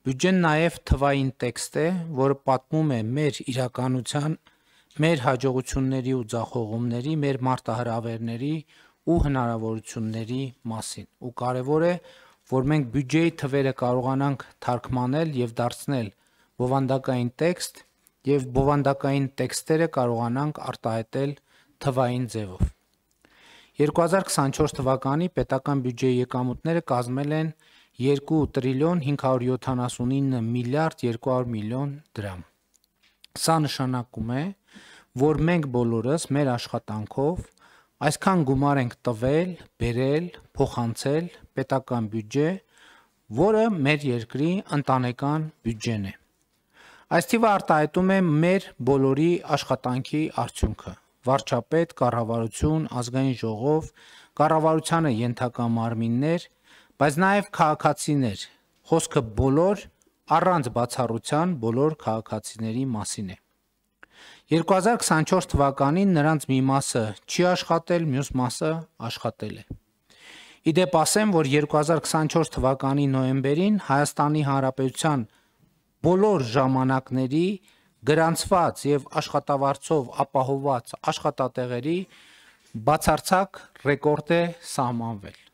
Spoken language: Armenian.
Բյուջեն նաև թվային տեքստ է, որը պատմում է մեր իրականության, մեր հաջողությունների ու ձախողումների, մեր մարտահրավերների ու հնարավորությունների մասին։ Ու կարևոր է, որ մենք բյուջեի թվերը կարողանանք թարգմանել եւ դարձնել բովանդակային տեքստ եւ բովանդակային տեքստերը կարողանանք արտահայտել թվային ձևով։ 2024 թվականի պետական բյուջեի եկամուտները կազմել են 2 տրիլիոն 579 միլիարդ 200 միլիոն դրամ։ Սա նշանակում է, որ մենք բոլորս մեր աշխատանքով այսքան գումար ենք տվել, բերել, փոխանցել պետական բյուջե, որը մեր երկրի ընտանեկան բյուջեն է։ Այս թիվը արտահայտում է մեր բոլորի աշխատանքի արդյունքը։ Վարչապետ, կառավարություն, ազգային ժողով, կառավարությանը ենթակա մարմիններ, բայց նաև քաղաքացիներ, խոսքը բոլոր, առանց բացառության բոլոր քաղաքացիների մասին է։ 2024 թվականին նրանց մի մասը չի աշխատել, մյուս մասը աշխատել է։ Իդեպ ասեմ, որ 2024 թվականի նոյեմբերին Հայաստանի Հանրապետության բոլոր ժամանակների գրանցված եւ աշխատավարձով ապահովված աշխատատեղերի բացարձակ ռեկորդ է սահմանվել։